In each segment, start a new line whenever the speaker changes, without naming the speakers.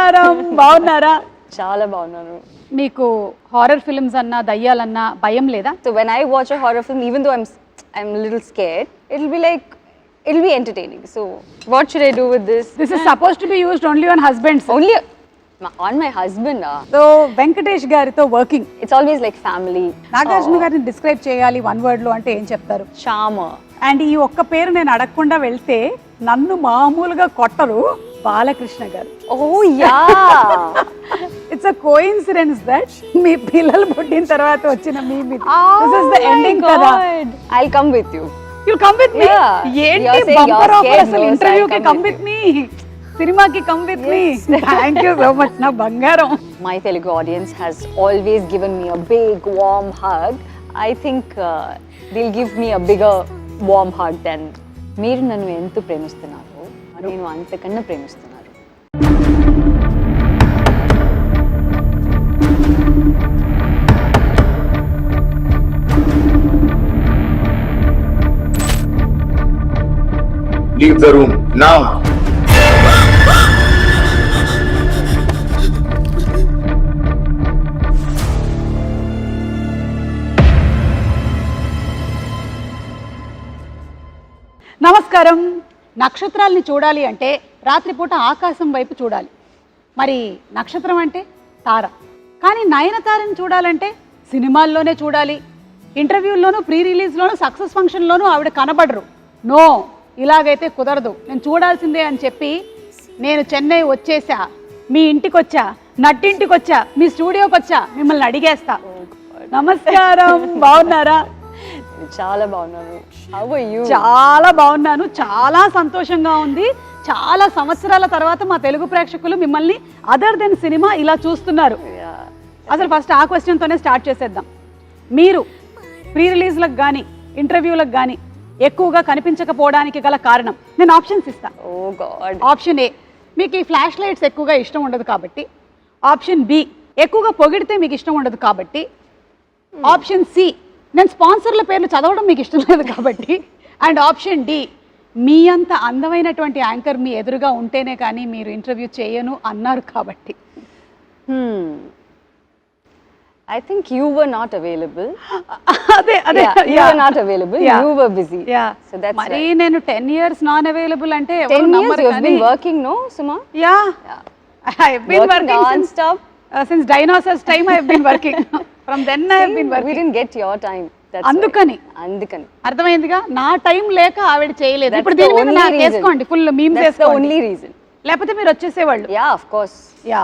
నమస్కారం, బాగున్నారా?
చాలా బాగున్నాను.
మీకు హారర్ ఫిల్మ్స్ అన్నా దయ్యాలన్నా భయం లేదా?
So when I watch a horror film, even though I'm a little scared, it'll be entertaining. So what should I do with this?
This is supposed to be used only on husbands.
Only on my husband.
So Venkatesh గారితో working.
It's always like family.
Nagarjuna గారిని describe చేయాలి one word లో అంటే ఏం చెప్తారు?
Charmer.
And ఈ ఒక్క పేరు నేను అడగకుండా వెళ్తే నన్ను మామూలుగా కొట్టరు, బాలకృష్ణ గారు.
Oh yeah.
It's a coincidence that మీ పిల్లలు పుట్టిన తర్వాత వచ్చిన మీ this is the ending కదా.
I'll come with you.
You'll come with me? ఏంటి బంపర్ ఆఫర్ అసలు, ఇంటర్వ్యూకి come with me, సినిమాకి come with me. Thank you so much నా బంగారం.
My Telugu audience has always given me a big warm hug. I think they'll give me a bigger warm hug than మీరు నన్ను ఎంత ప్రేమిస్తున్నారు, నేను అంతకన్నా ప్రేమిస్తున్నాను.
Leave the room now.
నమస్కారం. నక్షత్రాల్ని చూడాలి అంటే రాత్రిపూట ఆకాశం వైపు చూడాలి. మరి నక్షత్రం అంటే తార. కానీ నయనతారని చూడాలంటే సినిమాల్లోనే చూడాలి. ఇంటర్వ్యూల్లోనూ, ప్రీ రిలీజ్లోనూ, సక్సెస్ ఫంక్షన్లోనూ ఆవిడ కనబడరు. నో, ఇలాగైతే కుదరదు, నేను చూడాల్సిందే అని చెప్పి నేను చెన్నై వచ్చేసా, మీ ఇంటికి వచ్చా, నట్టింటికి వచ్చా, మీ స్టూడియోకి వచ్చా, మిమ్మల్ని అడిగేస్తా. నమస్కారం, బాగున్నారా?
చాలా బాగున్నాను. How are you?
చాలా బాగున్నాను, చాలా సంతోషంగా ఉంది. చాలా సంవత్సరాల తర్వాత మా తెలుగు ప్రేక్షకులు మిమ్మల్ని అదర్ దెన్ సినిమా ఇలా చూస్తున్నారు. అసలు ఫస్ట్ ఆ క్వశ్చన్తోనే స్టార్ట్ చేసేద్దాం. మీరు ప్రీ రిలీజ్లకు కానీ ఇంటర్వ్యూలకు కానీ ఎక్కువగా కనిపించకపోవడానికి గల కారణం నేను ఆప్షన్స్ ఇస్తాను.
Oh God.
ఆప్షన్ ఏ, మీకు ఈ ఫ్లాష్ లైట్స్ ఎక్కువగా ఇష్టం ఉండదు కాబట్టి. ఆప్షన్ బి, ఎక్కువగా పొగిడితే మీకు ఇష్టం ఉండదు కాబట్టి. ఆప్షన్ సి, నేను స్పాన్సర్ల పేర్లు చదవడం మీకు ఇష్టం లేదు కాబట్టి. అండ్ ఆప్షన్ డి, మీ అంత అందమైనటువంటి యాంకర్ మీ ఎదురుగా ఉంటేనే కానీ మీరు ఇంటర్వ్యూ చేయను అన్నారు కాబట్టి.
I think you were not available.
అదే
You were not available. You were busy. So that's
మరి నేను 10 years నాన్ అవైలబుల్ అంటే
10 years you have been working, no, Suma?
Yeah. I have been working
non-stop.
Since dinosaurs time I have been working. From then I have been working.
We didn't get your time. That's
అందుకని అర్థమైందిగా, నా time లేక ఆవిడ చేయలేదు. ఇప్పుడు దీని మీద నాకు వేసుకోండి, ఫుల్ మీమ్స్ వేసుకోండి.
Only reason.
లేకపోతే మీరు వచ్చేసేవాళ్ళు.
Yeah, of course.
Yeah.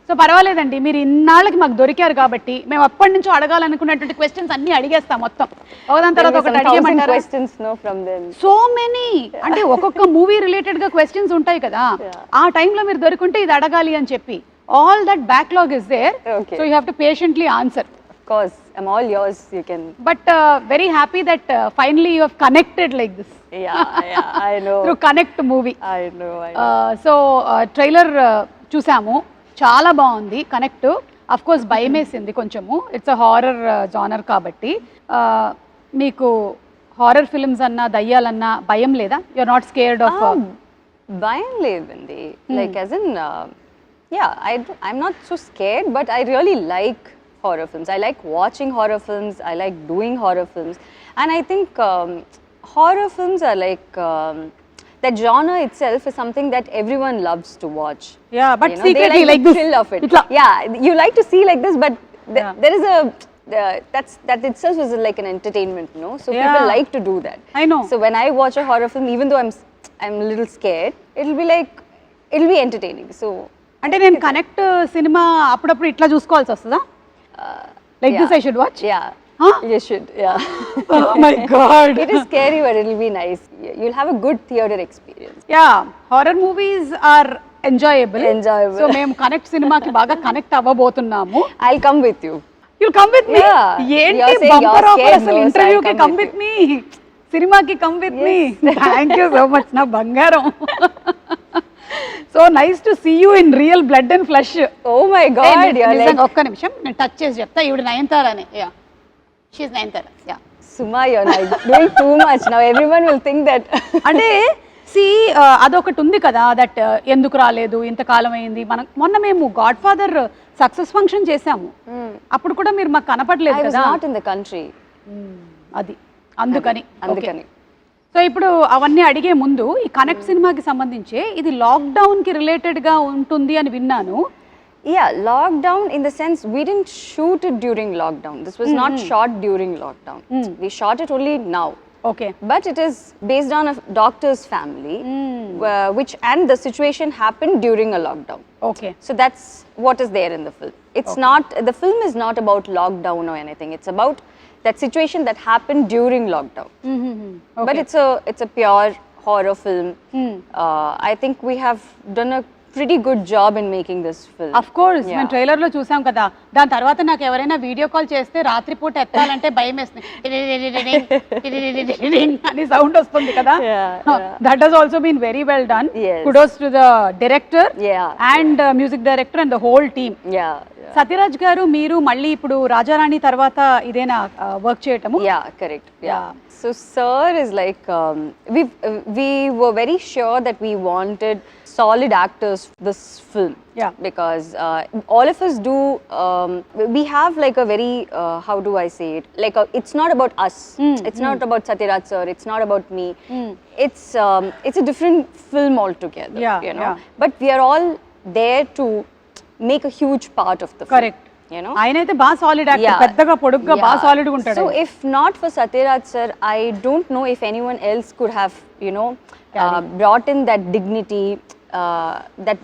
So పర్వాలేదండి, మీరు ఇన్నాళ్ళకి మాకు దొరికారు కాబట్టి మేము అప్పటి నుంచో అడగాలనుకున్నటువంటి క్వశ్చన్స్ అన్ని అడిగేస్తాం మొత్తం. ఒకదాని తర్వాత ఒకటి అడిగేమంటారా?
Questions no from them.
So many, అంటే ఒక్కొక్క మూవీ రిలేటెడ్ గా క్వశ్చన్స్ ఉంటాయి కదా, ఆ టైంలో మీరు దొరికింటే ఇది అడగాలి అని చెప్పి. All that backlog is there.
Okay.
So you have to patiently answer.
Of course, I'm all yours. You can.
But very happy that finally you have connected like this.
Yeah, I know.
Through Connect movie.
I know.
So trailer చూసాము, చాలా బాగుంది. Connect of course భయమేసింది కొంచెము. It's a horror genre కాబట్టి. మీకు horror films అన్నా దయ్యాలన్నా భయం లేదా? You are not scared of?
భయం లేదండి. Like as in yeah, I'm not so scared, but I really like horror films. I like watching horror films. I like doing horror films. And I think horror films are like, that genre itself is something that everyone loves to watch.
Yeah, but
you know,
secretly
they like the thrill of it. Yeah, you like to see like this, but there is a, that itself is like an entertainment, you know? So people like to do that.
I know.
So when I watch a horror film, even though I'm a little scared, it'll be entertaining. So
అంటే నేను connect cinema అప్పుడప్పుడు ఇట్లా చూసుకోవాల్సి వస్తుందా? Like this I should watch?
Yeah. You should. Yeah.
Oh my God.
It is scary, but it'll be nice. You'll have a good theater experience.
Yeah, horror movies are enjoyable.
Enjoyable.
So మేము connect సినిమాకి బాగా connect అవ్వబోతున్నాము.
I'll come with you.
You'll come with me? ఏంటి bumper offer అసలు, ఇంటర్వ్యూకి come with me, సినిమాకి come with me. Thank you so much నా బంగారం. So nice to see you in real blood and flesh.
Oh my God.
ఒక్క నిమిషం నేను touch చేసి చెప్తా. ఈవిడ నయనతారని. Yeah, she's Nayanthara. Yeah.
Suma, you're like doing too much now. Everyone will think that.
అంటే C అదొకటి ఉంది కదా దట్ ఎందుకు రాలేదు ఇంతకాలం అయింది. మనం మొన్న మేము గాడ్ ఫాదర్ సక్సెస్ ఫంక్షన్ చేసాము, అప్పుడు కూడా మీరు మాకు కనపడలేదు
I was
కదా.
not in the country.
అది అందుకని.
అందుకని.
సో ఇప్పుడు అవన్నీ అడిగే ముందు ఈ కనెక్ట్ సినిమాకి సంబంధించి ఇది లాక్డౌన్ కి రిలేటెడ్ గా ఉంటుంది అని విన్నాను.
Yeah, lockdown in the sense we didn't shoot it during lockdown. This was not shot during lockdown. We shot it only now.
Okay.
But it is based on a doctor's family, which and the situation happened during a lockdown.
Okay.
So that's what is there in the film. It's not, the film is not about lockdown or anything. It's about that situation that happened during lockdown.
Okay.
But it's a pure horror film. I think we have done a pretty good job in making this film.
Of course మేము trailer లో చూసాం కదా. దాని తర్వాత నాకు ఎవరైనా video call చేస్తే రాత్రిపూట ఎత్తాలంటే భయం వేస్తుంది అని సౌండ్ వస్తుంది కదా. That has also been very well done. Kudos to the director and music director and the whole team. Sathyaraj garu మీరు మళ్ళీ ఇప్పుడు రాజారాణి తర్వాత ఇదేనా వర్క్ చేయటము?
Yeah, correct. Yeah. So sir is like we were very sure that we wanted solid actors for this film.
Yeah.
Because all of us do we have like a very how do I say it, like it's not about us. It's not about Satyaraj sir, it's not about me. It's a different film altogether.
Yeah,
you know.
yeah.
But we are all there to make a huge part of the film.
Correct.
You know.
ఆయనైతే బాగా solid actor, పెద్దగా పొడుగ్గా బాగా solid గా ఉంటాడు.
So if not for Satyaraj sir, I don't know if anyone else could have, you know, brought in that dignity, that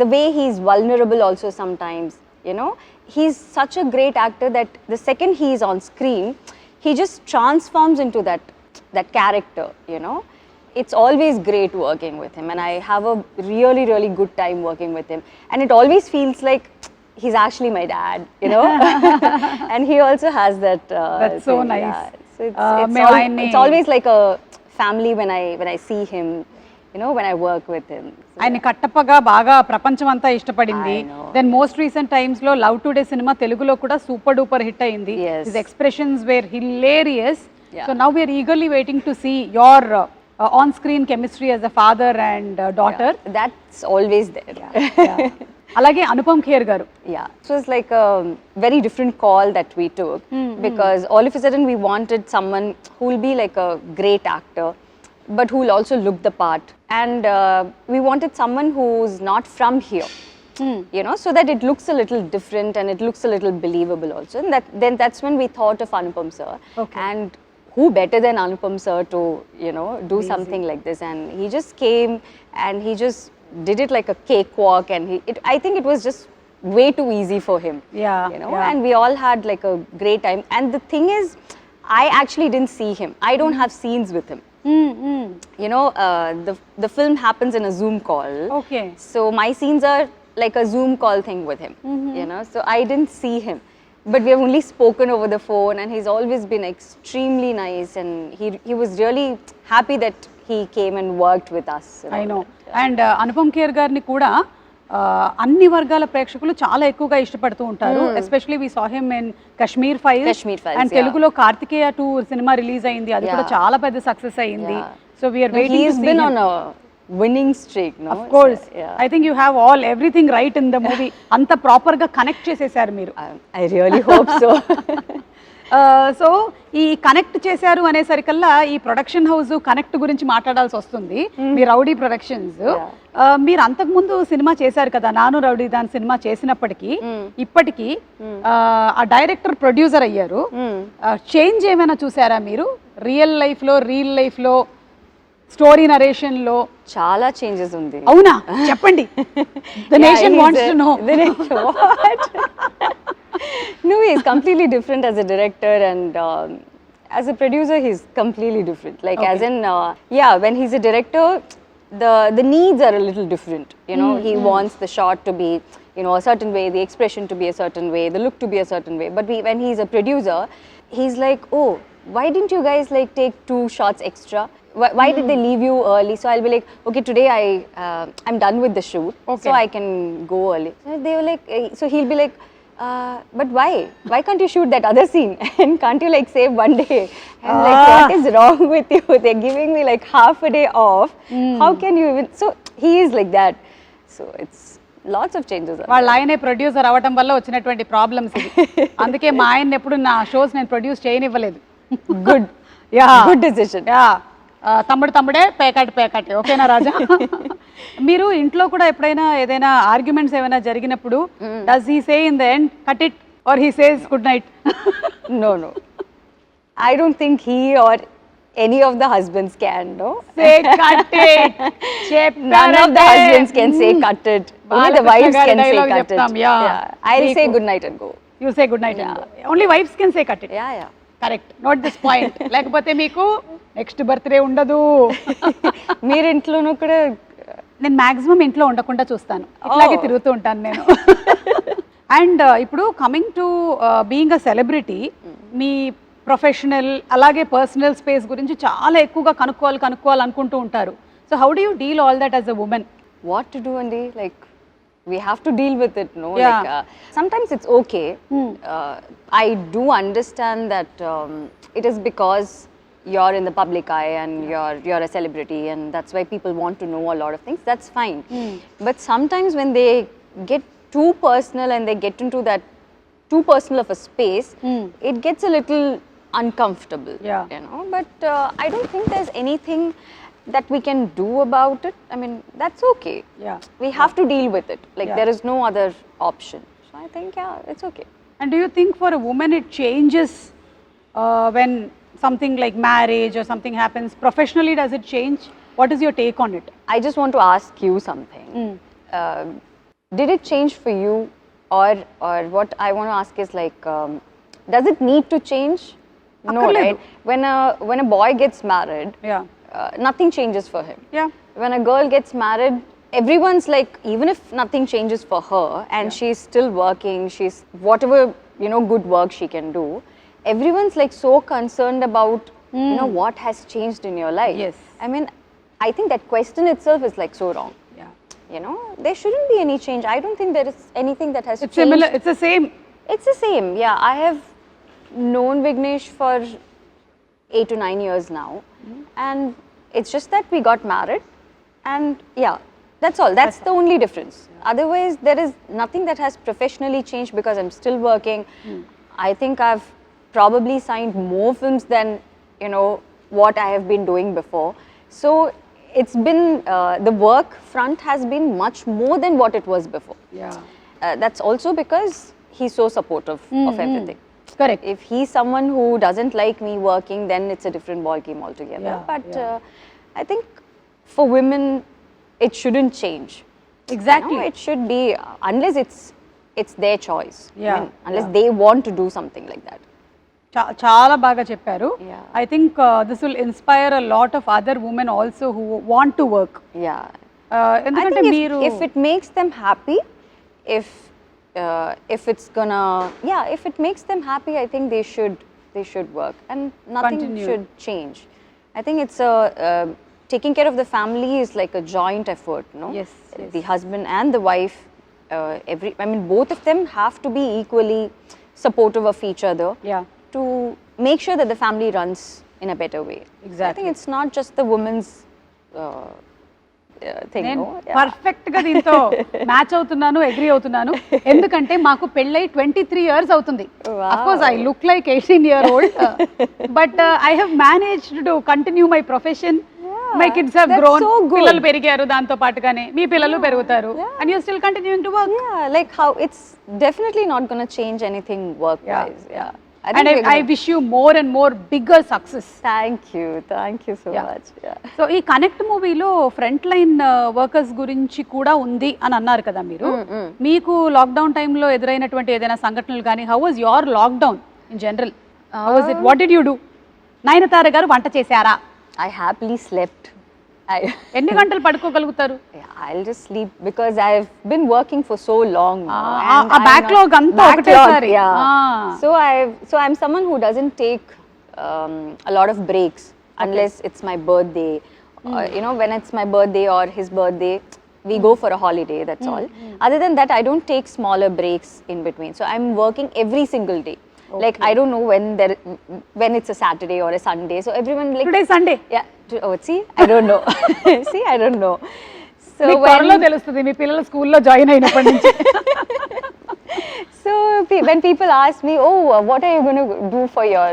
the way he's vulnerable also sometimes, you know. He's such a great actor that the second he is on screen, he just transforms into that character, you know. It's always great working with him, and I have a really, really good time working with him. And it always feels like he's actually my dad, you know. And he also has that.
That's so
thing,
nice.
Yeah. So
it's
always like a family when I see him, you know, when I work with him. So,
ఆయన కట్టప్పగా బాగా ప్రపంచం అంతా ఇష్టపడింది. Then most recent times లో Love Today సినిమా తెలుగులో కూడా super duper hit అయింది. His expressions were hilarious. So now we are eagerly waiting to see your on screen chemistry as a father and daughter.
That's always there.
అలాగే అనుపమ్ ఖేర్ గారు.
Yeah, so it's like a very different call that we took, because all of a sudden we wanted someone who will be like a great actor but who will also look the part, and we wanted someone who's not from here, you know, so that it looks a little different and it looks a little believable also. And that's when we thought of Anupam sir. And who better than Anupam sir to, you know, do something like this. And he just came and he just did it like a cakewalk, and I think it was just way too easy for him. You know. And we all had like a great time. And the thing is, I actually didn't see him. I don't have scenes with him. You know, the film happens in a Zoom call.
Okay.
So my scenes are like a Zoom call thing with him. You know, so I didn't see him. But we have only spoken over the phone, and he's always been extremely nice, and he was really happy that he came and worked with us.
I know. And Anupam Kher గారిని కూడా అన్ని వర్గాల ప్రేక్షకులు చాలా ఎక్కువగా ఇష్టపడుతూ ఉంటారు. Especially we saw him in Kashmir Files, and తెలుగులో కార్తికేయ 2 సినిమా రిలీజ్ అయింది. అది కూడా చాలా పెద్ద సక్సెస్ అయింది. So we are waiting to see him.
Winning streak, no?
Of course. I think you have everything right in the movie. anta proper ga connect chesesaru meeru.
I really hope so.
So ఈ connect చేశారు అనేసరికల్లా ఈ production house connect గురించి మాట్లాడాల్సి వస్తుంది. మీ rowdy productions, మీరు అంతకుముందు cinema చేశారు కదా, నాను రౌడీ దాని సినిమా చేసినప్పటికీ ఇప్పటికీ ఆ డైరెక్టర్ ప్రొడ్యూసర్ అయ్యారు. చేంజ్ ఏమైనా చూసారా మీరు రియల్ లైఫ్ లో స్టోరీ నరేషన్ లో?
చాలా చేంజెస్ ఉంది.
అవునా, చెప్పండి. The nation wants to know.
No, he's completely different as a director, and as a producer he's completely different. Like as in when he's a director, the needs are a little different, you know. He wants the shot to be, you know, a certain way, the expression to be a certain way, the look to be a certain way. But when he's a producer, he's like, oh, why didn't you guys like take 2 shots extra? Why did they leave you early? So I'll be like, okay, today I'm done with the shoot, so I can go early. So they were like, so he'll be like, But why? Why can't you shoot that other scene? And can't you like save one day? I'm like, what is wrong with you? They're giving me like half a day off. How can you even? So he is like that. So it's lots of changes.
వాళ్ళ ఆయనే producer అవ్వటం వల్ల వచ్చినటువంటి problems ఇది. అందుకే మా ఆయన ఎప్పుడు నా షోస్ నేను ప్రొడ్యూస్ చేయనివ్వలేదు.
Good.
Yeah
Good decision.
Yeah తమ్ముడే పేకాటే ఓకేనా రాజా? మీరు ఇంట్లో కూడా ఎప్పుడైనా ఏదైనా ఆర్గ్యుమెంట్స్ ఏమైనా జరిగినప్పుడు does he say in the end cut it or he says good night?
No. I don't think he or any of the husbands can, no?
Say cut it.
None of the husbands can say cut it. Only the wives can say cut it.
Yeah.
I'll say good night and go.
You say good night and go. Only wives can say cut it.
Yeah.
Correct, note this point. లేకపోతే మీకు next birthday ఉండదు.
మీరు ఇంట్లోనూ కూడా?
నేను maximum ఇంట్లో ఉండకుండా చూస్తాను, ఇట్లాగే తిరుగుతూ ఉంటాను నేను. అండ్ ఇప్పుడు coming to being a celebrity, me professional అలాగే పర్సనల్ స్పేస్ గురించి చాలా ఎక్కువగా కనుక్కోవాలి అనుకుంటూ ఉంటారు. So how do you deal all that as a women?
What to do, Andy? Like, we have to deal with it, no?
Yeah.
Like, sometimes it's okay. I do understand that it is because you're in the public eye and you're a celebrity, and that's why people want to know a lot of things. That's fine. But sometimes when they get too personal and they get into that too personal of a space, it gets a little uncomfortable.
Yeah.
You know. But I don't think there's anything that we can do about it. I mean, that's okay.
Yeah.
We have to deal with it. Like,
Yeah.
there is no other option. So I think, yeah, it's okay.
And do you think for a woman it changes when something like marriage or something happens? Professionally, does it change? What is your take on it?
I just want to ask you something. Did it change for you, or what I want to ask is like, does it need to change? No,
Akkarledu.
right? When a boy gets married,
Yeah.
Nothing changes for him.
Yeah.
When a girl gets married, everyone's like, even if nothing changes for her and she's still working, she's whatever, you know, good work she can do, everyone's like so concerned about, you know, what has changed in your life.
Yes.
I mean, I think that question itself is like so wrong.
Yeah.
You know, there shouldn't be any change. I don't think there is anything that has
It's
changed.
similar. It's the same.
It's the same. Yeah, I have known Vignesh for 8 to 9 years now, and it's just that we got married, and yeah, that's all. That's the only difference. Otherwise, there is nothing that has professionally changed because I'm still working. I think I've probably signed more films than, you know, what I have been doing before. So it's been the work front has been much more than what it was before.
Yeah.
That's also because he's so supportive of everything.
Correct.
If he's someone who doesn't like me working, then it's a different ball game altogether.
Yeah,
But
yeah.
I think for women, it shouldn't change.
Exactly.
You know, it should be unless it's their choice.
Yeah,
Unless they want to do something like that.
చాలా బాగా చెప్పారు.
Yeah.
I think this will inspire a lot of other women also who want to work.
Yeah. I
ఎందుకంటే
think
మీరు
if it makes them happy, if it's gonna, if it makes them happy, I think they should work, and nothing
Continue.
should change. I think it's taking care of the family is like a joint effort, no?
Yes, yes.
The husband and the wife, I mean, both of them have to be equally supportive of each other.
Yeah.
To make sure that the family runs in a better way.
Exactly.
I think it's not just the woman's thing,
నేను
no? Yeah.
Perfect గా దీంతో match అవుతున్నాను, agree అవుతున్నాను. ఎందుకంటే మాకు పెళ్ళై 23 years అవుతుంది.
Wow.
Of course I look like 18-year-old, but I have managed to continue my profession. My kids have
that's
grown.
so good.
పిల్లలు పెరిగారు దాంతో పాటుగానే, మీ పిల్లలు పెరుగుతారు. And you're still continuing to work.
Yeah, like how it's definitely not going to change anything work-wise. Yeah.
And I wish you more and more bigger success.
Thank you so much. Yeah.
So ఈ connect మూవీలో front line workers గురించి కూడా ఉంది అని అన్నారు కదా మీరు. మీకు లాక్డౌన్ టైంలో ఎదురైనటువంటి ఏదైనా సంఘటనలు కానీ, how was your lockdown in general? How was it? What did you do? Nayanthara గారు వంట చేశారా?
I happily slept.
ఎన్ని గంటలు పడుకోగలుగుతారు?
I'll just sleep because I've been working for so long now.
ఆ బ్యాక్లాగ్ అంతా ఒకటేసారి.
So I'm someone who doesn't take a lot of breaks unless it's my birthday. You know, when it's my birthday or his birthday, We go for a holiday, that's all. Other than that, I don't take smaller breaks in between. So I'm working every single day. Like I don't know when it's a Saturday or a Sunday. So everyone like
today Sunday
yeah. See, I don't know. See, I don't know. So
మీకు త్వరలో తెలుస్తుంది మీ పిల్లలు స్కూల్లో join అయినప్పటి నుంచి.
So when people ask me, oh, what are you going to do for your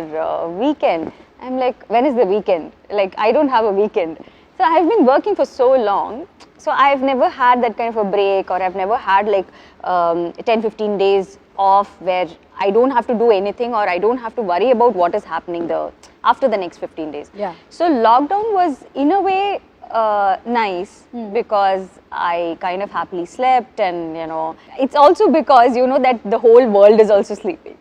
weekend? I'm like, when is the weekend? Like, I don't have a weekend. So I've been working for so long. So I've never had that kind of a break, or I've never had like 10-15 days off where I don't have to do anything, or I don't have to worry about what is happening after the next 15 days.
Yeah.
So lockdown was in a way nice because I kind of happily slept, and you know, it's also because you know that the whole world is also sleeping.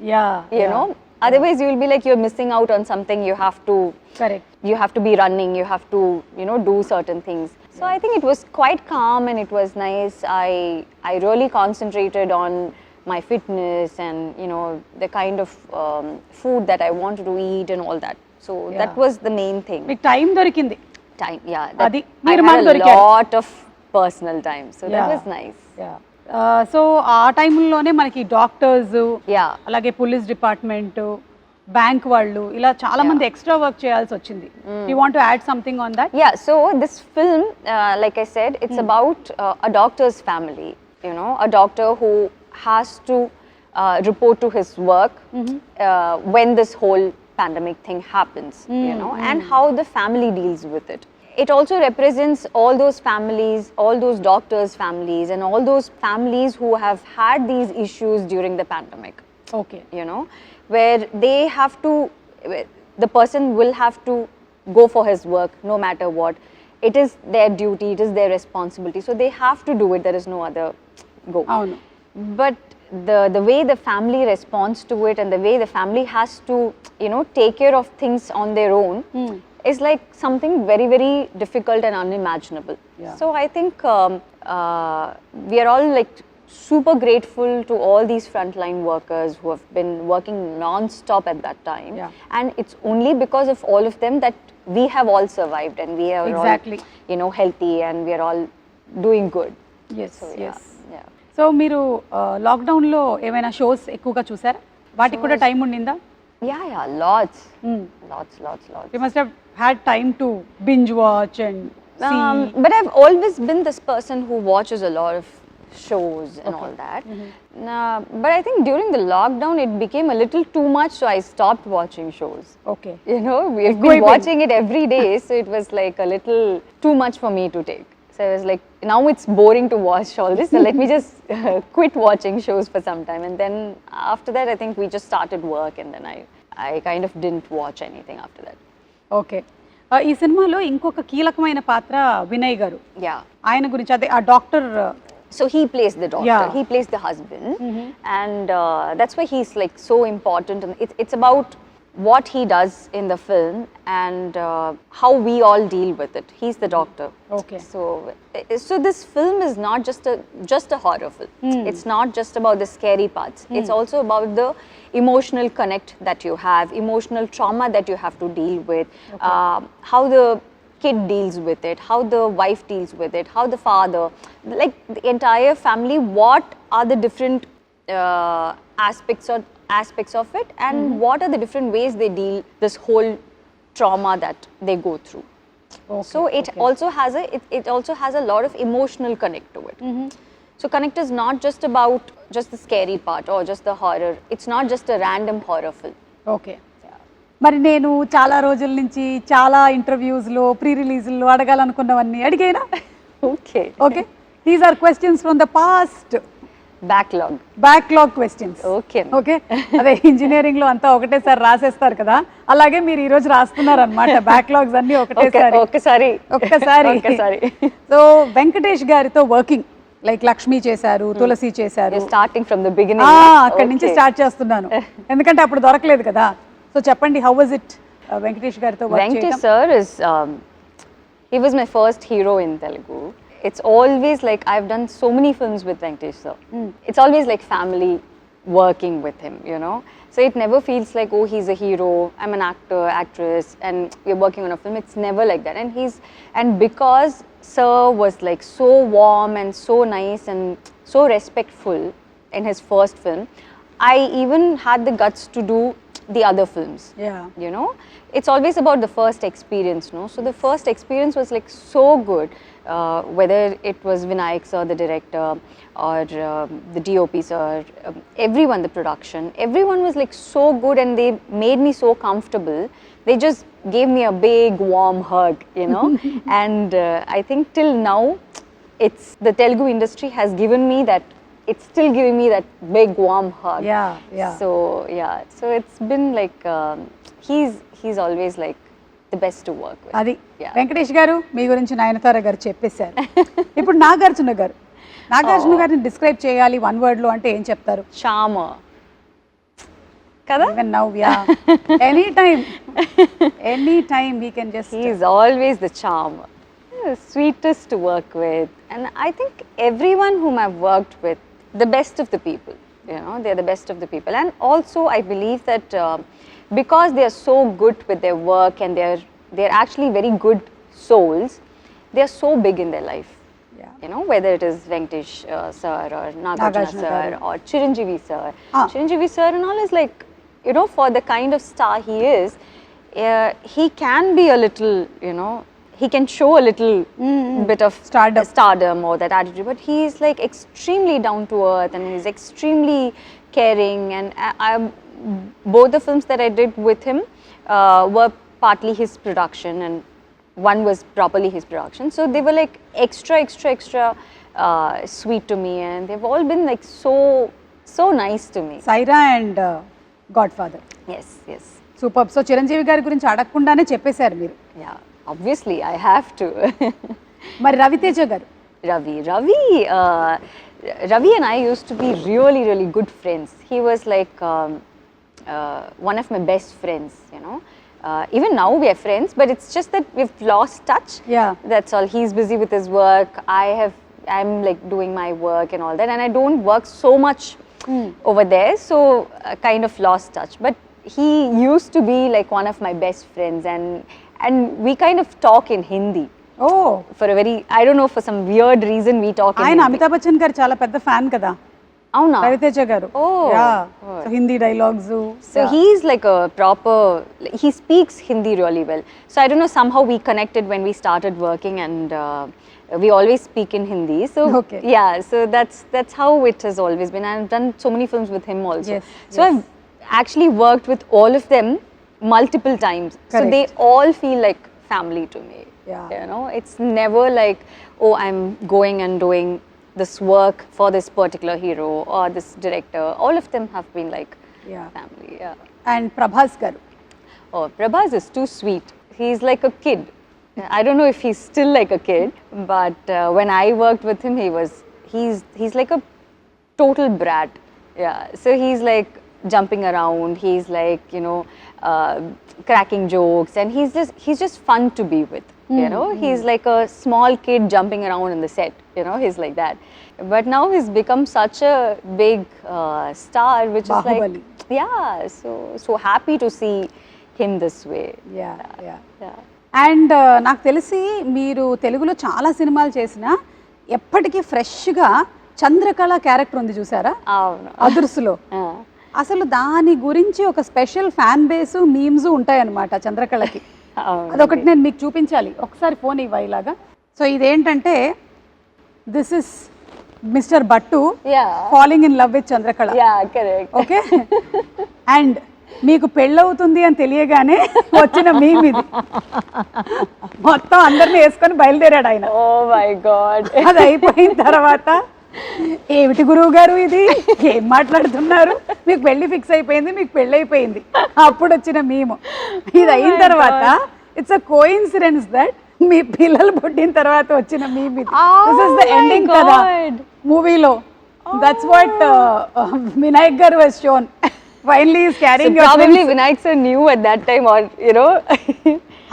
You know, otherwise you will be like you're missing out on something. You have to
correct
you have to be running, you have to, you know, do certain things. So I think it was quite calm and it was nice. I really concentrated on my fitness and, you know, the kind of food that I wanted to eat and all that. So that was the main thing.
మీకు time దొరికింది.
Time, yeah.
Adi,
I
meer
had
maal
a
dorikaru.
lot of personal time. So that was nice.
So ఆ టైంలోనే మనకి doctors,
Yeah.
అలాగే police department, bank వాళ్ళు ఇలా చాలా మంది ఎక్స్ట్రా వర్క్ చేయాల్సి వచ్చింది. You want to add something on that?
Yeah, so this film, like I said, it's about a doctor's family, you know, a doctor who has to report to his work when this whole pandemic thing happens, you know, and how the family deals with it. It also represents all those families, all those doctors' families, and all those families who have had these issues during the pandemic.
Okay.
You know, where they have to, the person will have to go for his work no matter what. It is their duty, it is their responsibility. So they have to do it, there is no other go.
అవును.
But the way the family responds to it, and the way the family has to, you know, take care of things on their own is like something very, very difficult and unimaginable.
Yeah.
So I think we are all like super grateful to all these frontline workers who have been working non-stop at that time.
Yeah.
And it's only because of all of them that we have all survived, and we are
Exactly.
all, you know, healthy, and we are all doing good.
Yes
So
yes.
yeah.
So మీరు లాక్డౌన్లో ఏమైనా shows ఎక్కువగా చూసారా? వాటికి కూడా time ఉండిందా?
Yeah, lots. Lots.
You must have had time to binge watch and
But I've always been this person who watches a lot of shows and all that. But I think during the lockdown it became a little too much, so I stopped watching shows.
Okay.
You know, we've been watching it every day, so it was like a little too much for me to take. So I was like, now it's boring to watch all this, so let me just quit watching shows for some time. And then after that, I think we just started work, and then I kind of didn't watch anything after that.
Okay. ఈ సినిమాలో ఇంకొక కీలకమైన పాత్ర వినయ్ గారు.
Yeah.
ఆయన గురించి అదే ఆ doctor.
So he plays the doctor,
Yeah.
he plays the husband, and that's why he's like so important. And it's about what he does in the film and how we all deal with it. He's the doctor.
Okay.
So this film is not just a horror film. It's not just about the scary parts. It's also about the emotional connect that you have, emotional trauma that you have to deal with, how the kid deals with it, how the wife deals with it, how the father, like the entire family, what are the different aspects of it, and what are the different ways they deal this whole trauma that they go through.
Okay,
So it also has a lot of emotional connect to it. So connect is not just about just the scary part or just the horror. It's not just a random horror film.
Okay. మరి నేను చాలా రోజుల నుంచి చాలా ఇంటర్వ్యూస్లో pre రిలీజ్లో అడగాలనుకున్నవన్నీ అడిగేనా?
Okay.
Okay. These are questions from the past. Backlog questions.
Okay.
Okay. అదే ఇంజనీరింగ్ లో అంతా ఒకటేసారి రాసేస్తారు కదా, అలాగే మీరు ఈ రోజు రాస్తున్నారు అనమాట బ్యాక్లాగ్స్ అన్ని ఒక్కసారి. సో వెంకటేష్ గారితో వర్కింగ్ లైక్ లక్ష్మి చేశారు, తులసి చేశారు.
Starting from the beginning.
అక్కడి నుంచి స్టార్ట్ చేస్తున్నాను ఎందుకంటే అప్పుడు దొరకలేదు కదా. సో చెప్పండి, హౌ వాజ్ ఇట్ వెంకటేష్ గారితో వర్క్ చేయడం?
Venkatesh sir is he was my first hero in Telugu. It's always like I've done so many films with Venkatesh sir. It's always like family working with him, you know. So it never feels like, oh, he's a hero, I'm an actor, actress, and we're working on a film. It's never like that. And because Sir was like so warm and so nice and so respectful in his first film, I even had the guts to do the other films.
Yeah.
You know, it's always about the first experience, no? So the first experience was like so good, whether it was Vinayak sir, the director, or the DOP sir, everyone, the production, everyone was like so good, and they made me so comfortable. They just gave me a big warm hug, you know. And I think till now, it's the Telugu industry has given me that. It's still giving me that big warm hug.
Yeah.
So it's been like he's always like the best to work with.
అది
Yeah.
Venkatesh గారు మీ గురించి నయనతార గారు చెప్పేశారు. ఇప్పుడు నాగార్జున గారిని describe చేయాలి one word లో అంటే ఏం చెప్తారు?
Charmer. Kada?
Even now, yeah. Anytime we can just.
He's always the charmer. Sweetest to work with. And I think everyone whom I've worked with, the best of the people, you know, they're the best of the people. And also I believe that because they are so good with their work and they're actually very good souls, they are so big in their life.
Yeah.
You know, whether it is Venkatesh sir or Nagarjuna sir or Chiranjeevi sir. Chiranjeevi sir and all is like, you know, for the kind of star he is, he can be a little, you know, he can show a little bit of stardom or that attitude, but he is like extremely down to earth and he's extremely caring. And both the films that I did with him were partly his production and one was properly his production. So they were like extra sweet to me, and they've all been like so nice to me.
Saira and Godfather.
Yes.
Superb. So Chiranjeevi గారి గురించి అడగకుండానే చెప్పేశారు మీరు.
Yeah, obviously I have to.
మరి రవితేజ గారు?
Ravi and I used to be really good friends. He was like one of my best friends, you know. Even now we are friends, but it's just that we've lost touch.
Yeah.
That's all. He's busy with his work. I'm like doing my work and all that, and I don't work so much over there, so kind of lost touch. But he used to be like one of my best friends, and we kind of talk in Hindi.
Oh.
For a very, I don't know, for some weird reason we talk in
ఆయన
Hindi.
Amitabh Bachchan గారు చాలా పెద్ద fan కదా
అవునా?
రవితేజ గారు. So Hindi dialogues.
So he's like a proper, he speaks Hindi really well. So I don't know, somehow we connected when we started working, and we always speak in Hindi. So
Okay.
yeah, so that's how it has always been. I've done so many films with him also.
Yes,
So I've actually worked with all of them multiple times.
Correct.
So they all feel like family to me.
Yeah.
You know, it's never like, oh, I'm going and doing this work for this particular hero or this director. All of them have been like family. Yeah.
And Prabhas గారు?
Oh, Prabhas is too sweet. He's like a kid. I don't know if he's still like a kid, but when I worked with him, he's like a total brat. Yeah. So he's like jumping around. He's like, you know, cracking jokes, and he's just fun to be with. You know, he's like a small kid jumping around in the set. You know, he's like that. But now he's become such a big star, which
Bahubali.
is like, yeah. So happy to see him this way.
Yeah. And నాకు తెలిసి మీరు తెలుగులో చాలా సినిమాలు చేసినా ఎప్పటికీ ఫ్రెష్గా Chandrakala character ఉంది చూసారా అదుర్సులో? అసలు దాని గురించి ఒక స్పెషల్ ఫ్యాన్ బేస్ మీమ్స్ ఉంటాయన్నమాట చంద్రకళకి. అదొకటి నేను మీకు చూపించాలి, ఒకసారి ఫోన్ ఇవ్వ ఇలాగా. సో ఇదేంటంటే this is mister Bhattu falling in love with Chandrakala. Okay, and మీకు పెళ్ళవుతుంది అని తెలియగానే వచ్చిన మీమ్ ఇది. మొత్తం అందరిని వేసుకొని బయలుదేరాడు ఆయన.
Oh my God.
అది అయిపోయిన తర్వాత ఏమిటి గురువు గారు ఇది, ఏం మాట్లాడుతున్నారు, మీకు పెళ్లి ఫిక్స్ అయిపోయింది, మీకు పెళ్ళి అయిపోయింది, అప్పుడు వచ్చిన మీము. ఇది అయిన తర్వాత ఇట్స్ అ కోఇన్సిడెన్స్ దట్ మీ పిల్లలు పుట్టిన తర్వాత వచ్చిన మీమ్ ఇది. దిస్ ఇస్ ద ఎండింగ్ కదా మూవీలో. దట్స్ వాట్ వినాయక్ గారు was shown. Finally is carrying
so probably Vinayak sir knew at that time, or you know.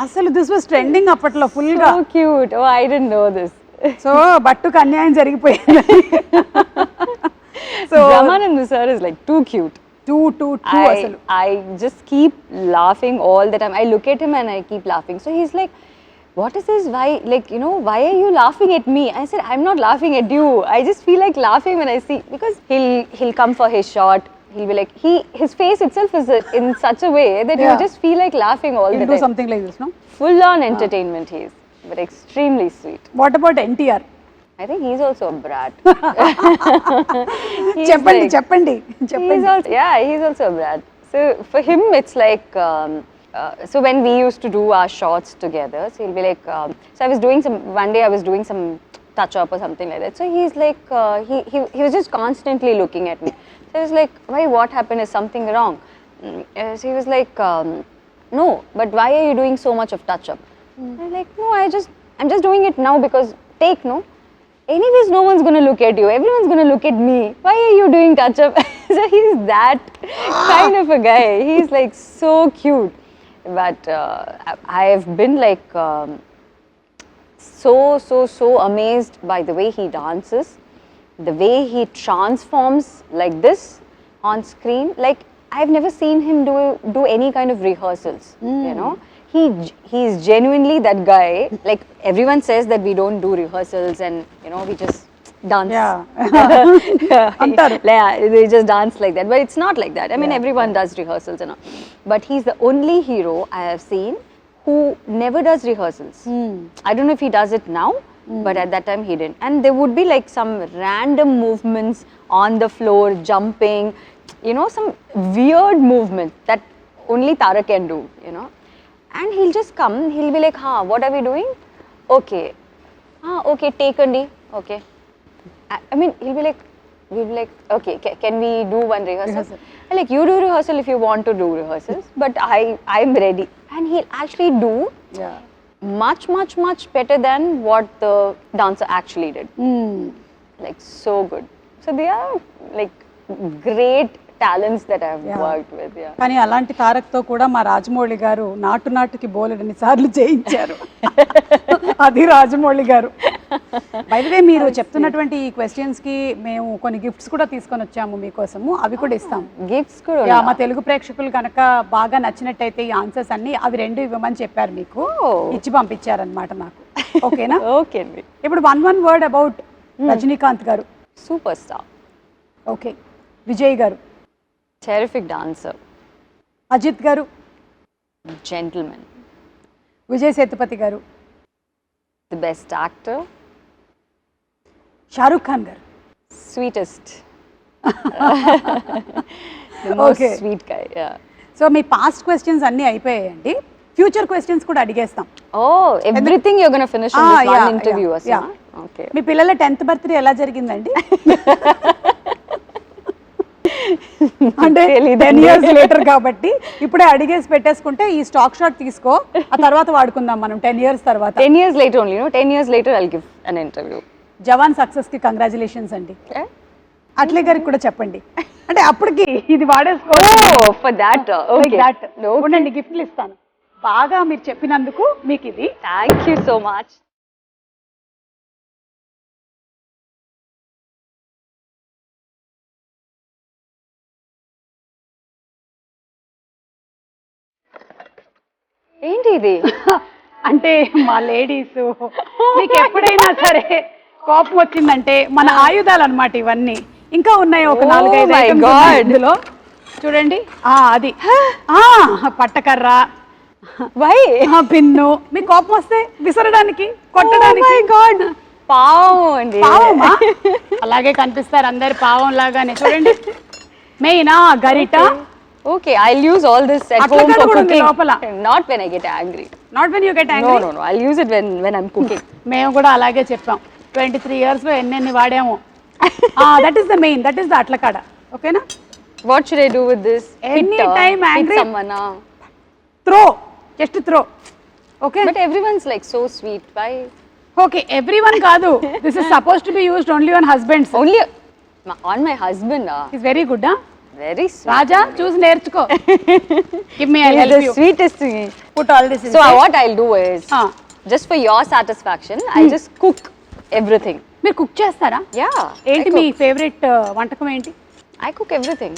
అసలు this was trending అప్పట్లో ఫుల్ గా.
So cute. Oh, I didn't know this.
So బట్టుకు అన్యాయం జరిగిపోయింది. So
Brahmananda sir is like too cute.
two అసలు.
I just keep laughing all the time. I look at him and I keep laughing. So he's like, what is this? Why, like, you know, why are you laughing at me? I said, I'm not laughing at you. I just feel like laughing when I see, because he'll come for his shot. He'll be like, his face itself is in such a way that you
Yeah.
just feel like laughing all
He'll
the
do
time.
something like this, no?
Full on entertainment he is, but extremely sweet.
What about NTR?
I think he's also a brat. He's
చెప్పండి
like-
చెప్పండి
He's
చెప్పండి.
also, yeah, he's also a brat. So for him, it's like, so when we used to do our shots together, so he'll be like, so I was doing one day I was doing some touch up or something like that. So he's like, he was just constantly looking at me. So I was like, why, what happened? Is something wrong? So he was like, no, but why are you doing so much of touch up? I'm like, no, I'm just doing it now because take, no? Anyways, no one's going to look at you. Everyone's going to look at me. Why are you doing touch up? So he's that kind of a guy. He's like so cute. But I've been like so amazed by the way he dances, the way he transforms like this on screen. Like, I've never seen him do any kind of rehearsals, you know. He's genuinely that guy. Like, everyone says that we don't do rehearsals and, you know, we just dance.
Yeah. అంటారు.
Yeah, they just dance like that. But it's not like that. I mean, everyone does rehearsals and all. But he's the only hero I have seen who never does rehearsals. I don't know if he does it now, but at that time he didn't. And there would be like some random movements on the floor, jumping, you know, some weird movement that only Tara can do, you know. And he'll just come, he'll be like, what are we doing? Okay. Okay, take Andi. Okay. I mean, we'll be like, okay, can we do one rehearsal? I'm like, you do rehearsal if you want to do rehearsals, but I'm ready. And he'll actually do
Yeah.
much better than what the dancer actually did. Like, so good. So they are like great talents that I've
Yeah.
worked with. Yeah.
కానీ అలాంటి తారక్తో కూడా మా రాజమౌళి గారు నాటుకి బోలెడన్ని సార్లు చేయించారు. అది రాజమౌళి గారు. బై ది వే, మీరు చెప్తున్నటువంటి ఈ క్వశ్చన్స్ కి మేము కొన్ని గిఫ్ట్స్ కూడా తీసుకొని వచ్చాము మీకోసము. అవి కూడా ఇస్తాం.
Gifts కూడా
యా, మా తెలుగు ప్రేక్షకులు కనుక బాగా నచ్చినట్టయితే ఈ ఆన్సర్స్ అన్ని అవి రెండు ఇవ్వమని చెప్పారు మీకు. ఇచ్చి పంపించారనమాట నాకు. ఓకేనా?
ఓకే అండి.
ఇప్పుడు వన్ వర్డ్ అబౌట్ రజనీకాంత్ గారు.
Super star.
ఓకే. విజయ్ గారు.
Terrific dancer.
అజిత్ గారు.
Gentleman.
విజయ్ సేతుపతి గారు.
The best actor.
Shahrukh Khan గారు.
Sweetest. The most
Okay.
sweet guy. Yeah.
So మీ పాస్ట్ క్వశ్చన్స్ అన్నీ అయిపోయాయండి. ఫ్యూచర్ క్వశ్చన్స్ కూడా అడిగేస్తాం.
Oh, everything you're going to finish in this one interview.
Yeah.
Okay.
మీ పిల్లల 10th birthday ఎలా జరిగిందండి? అంటే 10 years later కాబట్టి ఇప్పుడే అడిగేసి పెట్టేసుకుంటే ఈ స్టాక్ షాట్ తీసుకో, ఆ తర్వాత వాడుకుందాం మనం 10 years తర్వాత.
10 years later only, no? 10 years later I'll give an interview.
Jawan success కి కంగ్రాచులేషన్స్ అండి.
Okay?
అట్లే గారికి కూడా చెప్పండి. అంటే అప్పటికి ఇది వాడేసుకో.
Oh, for that. Okay. Okay.
ఉండండి, గిఫ్ట్లు ఇస్తాను. బాగా మీరు చెప్పినందుకు మీకు ఇది.
Thank you so much. ఏంటి ఇది?
అంటే మా లేడీస్ మీకు ఎప్పుడైనా సరే కోపం వచ్చిందంటే మన ఆయుధాలు అన్నమాట ఇవన్నీ. ఇంకా ఉన్నాయి ఒక 4-5
my
items
God.
ఉన్నాయి ఇందులో. చూడండి, అది పట్టకర్ర,
Why?
పిన్ను. మీ కోపం వస్తే విసరడానికి, కొట్టడానికి.
Oh my God. పావం అండి.
పావమా? అలాగే కనిపిస్తారు అందరు పావం లాగానే. చూడండి, మెయిన్ గరిట.
Okay, I'll use all this at
అట్లా
home for
కూడా ఉంది
cooking.
లోపల.
Not when I get angry.
Not when you get angry.
No. I'll use it when I'm cooking.
మేము కూడా అలాగే చెప్పాం. 23 years లో ఎన్నెన్ని వాడాము. That is the main, that is the అట్లకాడ. ఓకేనా?
What should I do with this?
Anytime angry.
Hit someone.
Throw, just throw. Okay.
But everyone's like so sweet. Why?
Okay, everyone కాదు. This is suppose to be used only on husbands.
Only on my husband.
Is very good.
Very sweet.
Raja, చూసి నేర్చుకో. Give me, I
He's
help
the
you.
sweetest thing.
Put all this in.
So what I'll do is, just for your satisfaction, I'll just cook everything.
మీరు cook చేస్తారా?
Yeah.
ఏంటి మీ favourite వంటకం ఏంటి?
I cook everything.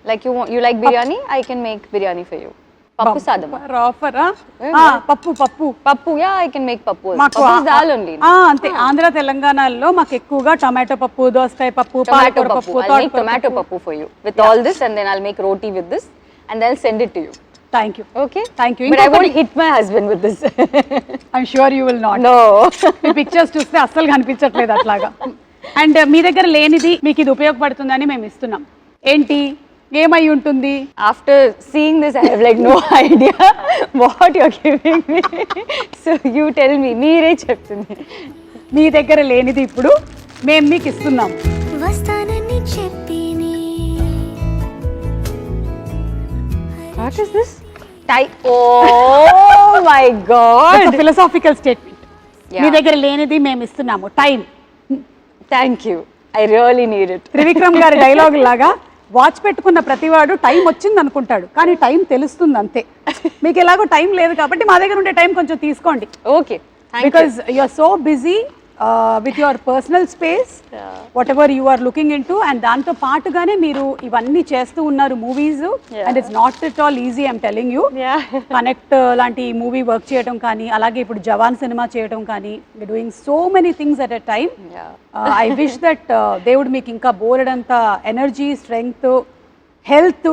Like you like biryani, I can make biryani for you. Pappu sadam.
ఆఫరా? పప్పు పప్పు
Pappu, yeah, I can make pappu.
మాకు
Pappu is dal only.
అంతే. ఆంధ్ర తెలంగాణలో మాకు ఎక్కువగా టమాటో పప్పు, దోసకాయ పప్పు,
Tomato
పాలకూర
pappu.
పప్పు,
I'll make
తోటకూర
tomato
పప్పు.
pappu for you with all this, and then I'll make roti with this, and then I'll send it to you.
Thank you.
Okay?
Thank you.
But I won't hit my husband with this.
I'm sure you will not.
No.
Me pictures చూస్తే అస్సలు కనిపించట్లేదు అట్లాగా. And మీ దగ్గర లేనిది మీకు ఇది ఉపయోగపడుతుందని మేము ఇస్తున్నాం. ఏంటి, ఏమై ఉంటుంది?
After seeing this, I have like no idea what you're giving me. So you tell me. మీరే చెప్తుంది.
మీ దగ్గర లేనిది ఇప్పుడు మేము మీకు ఇస్తున్నాం.
వస్తానని చెప్పిని.
What is this? Oh my God.
Philosophical statement.
Yeah.
మీ దగ్గర లేనిది మేము ఇస్తున్నాము. Time.
Thank you. I really need it.
Trivikram గారి డైలాగ్ లాగా వాచ్ పెట్టుకున్న ప్రతివాడు టైం వచ్చింది అనుకుంటాడు, కానీ టైం తెలుస్తుంది అంతే. మీకు ఎలాగో టైం లేదు కాబట్టి మా దగ్గర ఉండే టైం కొంచెం తీసుకోండి.
Okay. Thank
because you are so busy with your personal space, whatever you are looking into, and దాంతో పాటుగానే మీరు ఇవన్నీ చేస్తూ ఉన్నారు movies, and it's not at all easy. I'm telling you. Connect లాంటి movie work చేయడం కానీ, అలాగే ఇప్పుడు జవాన్ సినిమా చేయడం కానీ, doing so many things at a time. I wish that దేవుడు మీకు ఇంకా బోలెడంత ఎనర్జీ, స్ట్రెంగ్త్, హెల్త్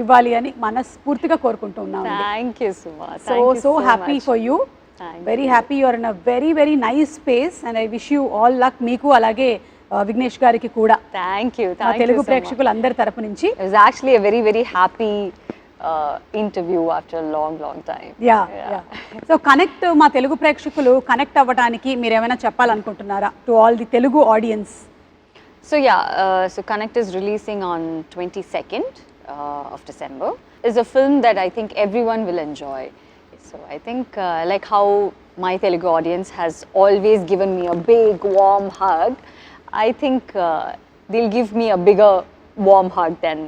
ఇవ్వాలి అని మనస్ఫూర్తిగా కోరుకుంటూ ఉన్నాను.
Thank you, Suma.
So happy for you. Very happy you are in a very very nice space, and I wish you all luck. మీకు అలాగే విఘ్నేష్ గారికి కూడా
Thank you.
మా
Thank you
Telugu
so much.
ప్రేక్షకులందరి తరపు నుంచి.
It was actually a very very happy interview after a long time.
యా. So connect, మా తెలుగు ప్రేక్షకులు కనెక్ట్ అవ్వడానికి మీరు ఏమైనా చెప్పాలనుకుంటున్నారా to all the Telugu audiences?
So yeah, so Connect is releasing on 22nd of December. It's a film that I think everyone will enjoy. So I think like how my Telugu audience has always given me a big warm hug, I think they'll give me a bigger warm hug than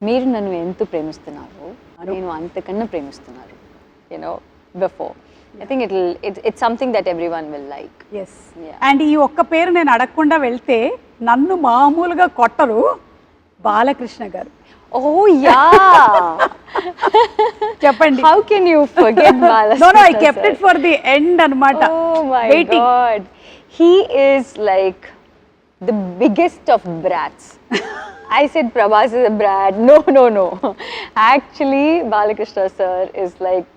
మీరు నన్ను ఎంత ప్రేమిస్తున్నారు, నేను అంతకన్నా ప్రేమిస్తున్నారు, you know, before. I think it's something that everyone will like.
Yes. And ఈ ఒక్క పేరు నేను అడగకుండా వెళ్తే నన్ను మామూలుగా కొట్టరు, బాలకృష్ణ గారు.
Oh yeah.
చెప్పండి.
How can you forget Balakrishna?
No, I kept it for the end అన్నమాట.
Oh my
Waiting.
God. He is like the biggest of brats. I said Prabhas is a brat. No. Actually, Balakrishna sir is like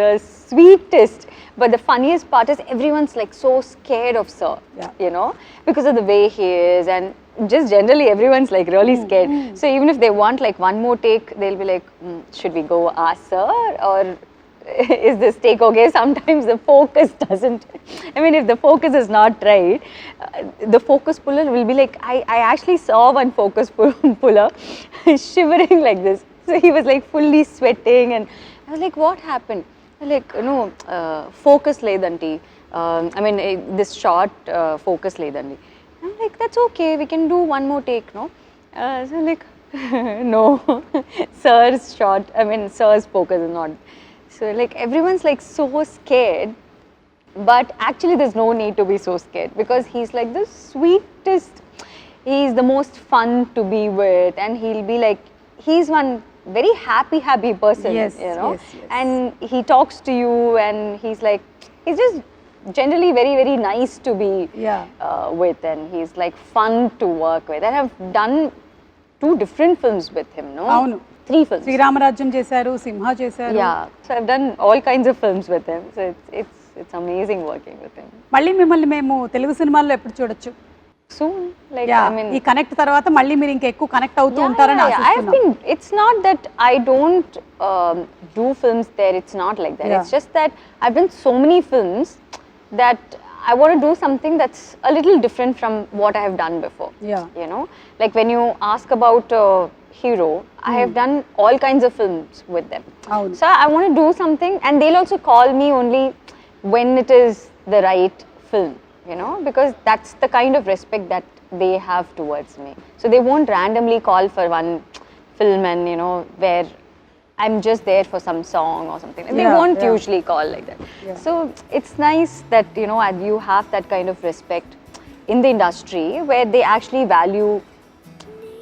the sweetest. But the funniest part is everyone's like so scared of sir, you know, because of the way he is, and just generally everyone's like really scared. So even if they want like one more take, they'll be like, should we go ask sir, or is this take okay? Sometimes the focus doesn't, I mean, if the focus is not right, the focus puller will be like, I actually saw one focus puller shivering like this. So he was like fully sweating, and I was like, what happened? Like, no, focus ledanti. I mean, this shot focus ledanti. I'm like, that's okay, we can do one more take, no? So like, no, sir's shot, I mean, sir's focus is not. So like, everyone's like so scared, but actually there's no need to be so scared, because he's like the sweetest, he's the most fun to be with, and he'll be like, he's one very happy person,
Yes,
you know,
yes.
and he talks to you, and he's like, he's just generally very very nice to be with, and he's like fun to work with. And I've done 2 different films with him, no?
అవును.
3 films.
Sri Rama Rajyam చేశారు, సింహ చేశారు.
Yeah, so I've done all kinds of films with him, so it's amazing working with him.
మళ్ళీ మిమ్మల్ని మేము తెలుగు సినిమాల్లో ఎప్పుడు చూడొచ్చు?
Soon, like,
Yeah,
I mean,
ఈ కనెక్ట్ తర్వాత మళ్ళీ మీరు ఇంకా ఎక్కువ కనెక్ట్ అవుతూ ఉంటారని
I've
ఆశిస్తున్నాం.
been, it's not that I don't do films there, it's not like that.
Yeah.
It's just that I've done so many films that I want to do something that's a little different from what I have done before.
Yeah.
You know, like when you ask about Hero, I have done all kinds of films with them.
అవును.
So I want to do something, and they'll also call me only when it is the right film, you know, because that's the kind of respect that they have towards me. So they won't randomly call for one film and, you know, where I'm just there for some song or something. They won't usually call like that. So it's nice that, you know, and you have that kind of respect in the industry where they actually value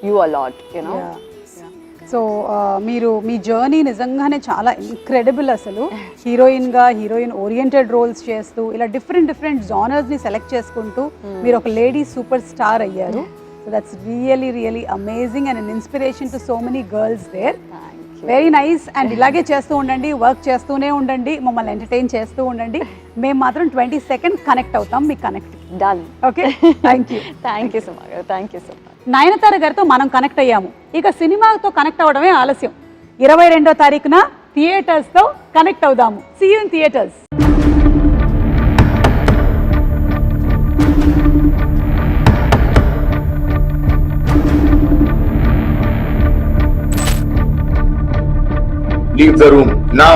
you a lot, you know.
So మీరు మీ journey నిజంగానే చాలా incredible అసలు. హీరోయిన్గా heroine oriented roles చేస్తూ ఇలా different జానర్స్ని select చేసుకుంటూ మీరు ఒక లేడీ సూపర్ స్టార్ అయ్యారు. So that's really amazing and an inspiration to so many girls there. Very nice. And ఇలాగే చేస్తూ ఉండండి, వర్క్ చేస్తూనే ఉండండి, మమ్మల్ని ఎంటర్టైన్ చేస్తూ ఉండండి. మేము మాత్రం 20 seconds కనెక్ట్ అవుతాం మీకు connect.
Done.
Okay, thank you.
Thank you so much. Thank you so much.
Nayanthara గారితో మనం కనెక్ట్ అయ్యాము. ఇక సినిమాతో కనెక్ట్ అవ్వడమే ఆలస్యం. 22వ తారీఖున థియేటర్స్తో కనెక్ట్ అవుదాము. See you in theatres.
Leave the room now.